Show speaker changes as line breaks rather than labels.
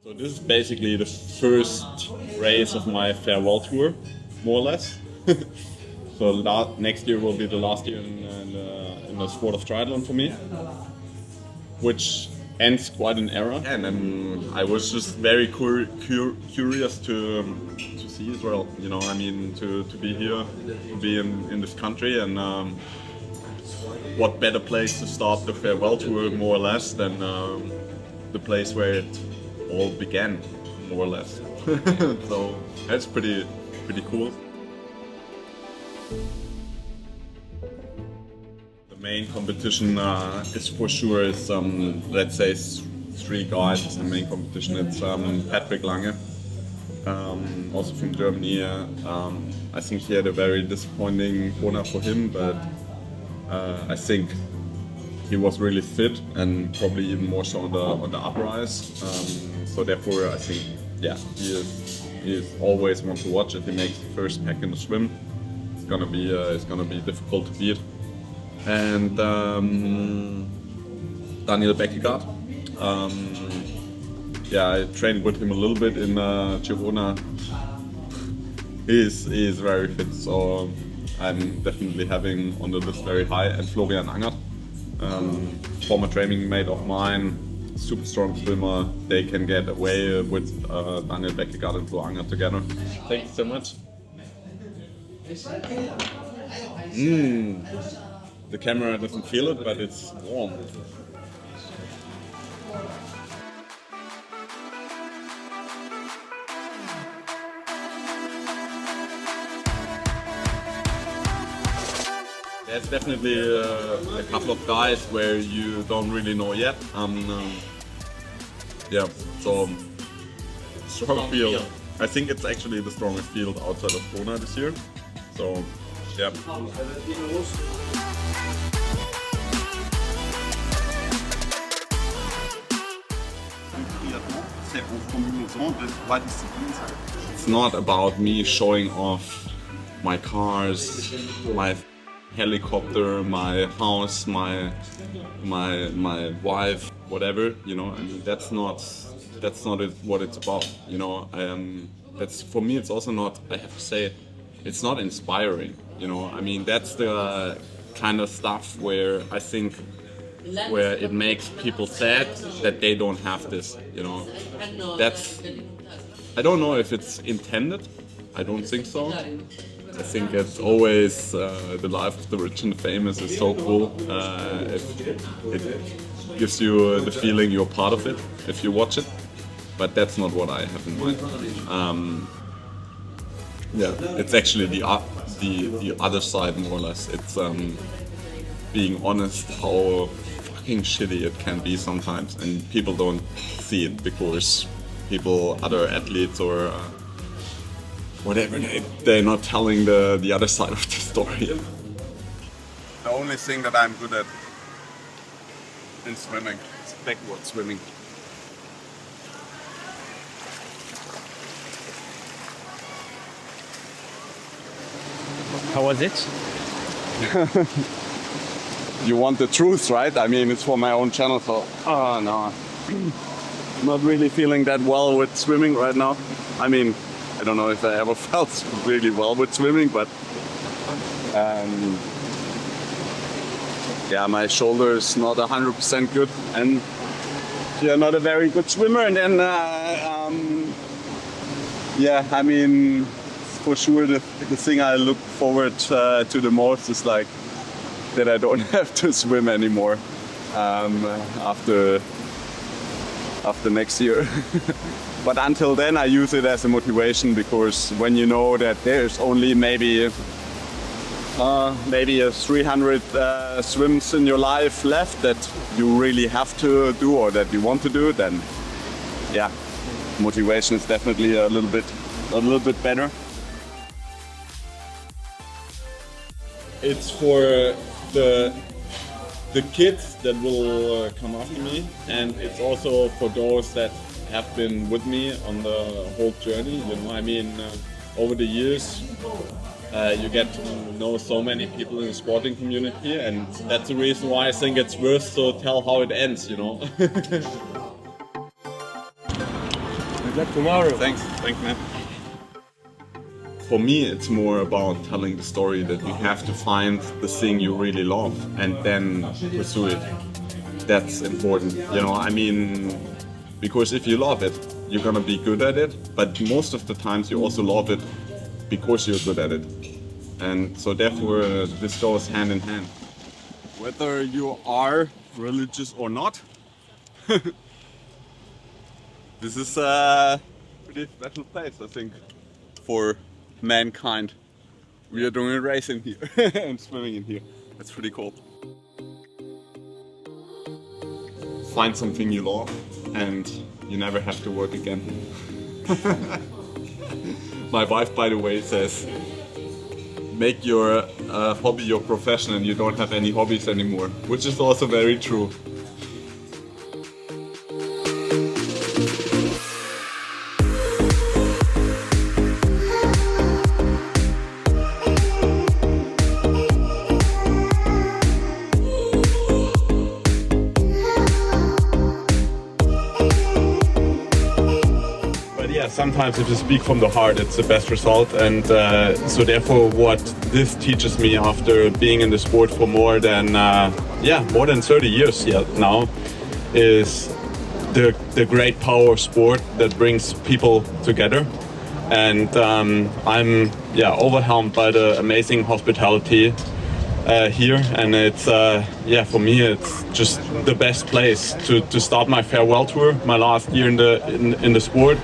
So this is basically the first race of my farewell tour, more or less. So next year will be the last year in the sport of triathlon for me, which ends quite an era. And I was just very curious to see Israel. You know, I mean, to be here, to be in this country, and what better place to start the farewell tour, more or less, than the place where it all began, more or less. So that's pretty cool. The main competition is for sure is let's say three guys. It's the main competition. It's Patrick Lange, also from Germany. I think he had a very disappointing Kona for him, but I think he was really fit and probably even more so on the uprise. So therefore, I think he is always one to watch. If he makes the first pack in the swim, it's gonna be difficult to beat. And Daniel Beckegaard. I trained with him a little bit in Girona. He is very fit, so I'm definitely having on the list very high. And Florian Angert, former training mate of mine, super strong swimmer. They can get away with Daniel Beckegaard and Flo Angert together. Thank you so much. The camera doesn't feel it, but it's warm. There's definitely a couple of guys where you don't really know yet. So strong field. I think it's actually the strongest field outside of Kona this year. So, yeah. It's not about me showing off my cars, my helicopter, my house, my wife, whatever. You know, I mean, that's not what it's about. You know, that's for me. It's also not. I have to say, it's not inspiring. You know, I mean, that's the kind of stuff where I think where it makes people sad that they don't have this. You know, I don't know if it's intended. I don't think so. I think it's always the life of the rich and the famous is so cool. It gives you the feeling you're part of it if you watch it, but that's not what I have in mind. It's actually the other side, more or less. It's being honest how fucking shitty it can be sometimes, and people don't see it because other athletes or whatever, they're not telling the other side of the story. The only thing that I'm good at in swimming is backward swimming.
How was it?
You want the truth, right? I mean, it's for my own channel, so no. Not really feeling that well with swimming right now. I mean, I don't know if I ever felt really well with swimming, but my shoulder is not 100% good, and you're not a very good swimmer. And then, I mean, for sure the thing I look forward to the most is like that I don't have to swim anymore after next year. But until then, I use it as a motivation, because when you know that there's only maybe a 300 swims in your life left that you really have to do or that you want to do, then motivation is definitely a little bit better. It's for the kids that will come after me, and it's also for those that have been with me on the whole journey. You know, I mean, over the years, you get to know so many people in the sporting community, and that's the reason why I think it's worth to tell how it ends. You know.
luck tomorrow.
Thanks, man. For me, it's more about telling the story that you have to find the thing you really love and then pursue it. That's important, you know. I mean, because if you love it, you're gonna be good at it. But most of the times, you also love it because you're good at it, and so therefore, this goes hand in hand. Whether you are religious or not, this is a pretty special place, I think, for mankind. We are doing a race in here and swimming in here. That's pretty cool. Find something you love and you never have to work again. My wife, by the way, says make your hobby your profession and you don't have any hobbies anymore, which is also very true. Sometimes if you speak from the heart, it's the best result, and so therefore what this teaches me after being in the sport for more than 30 years now is the great power of sport that brings people together. And I'm overwhelmed by the amazing hospitality here, and it's for me it's just the best place to start my farewell tour, my last year in the sport.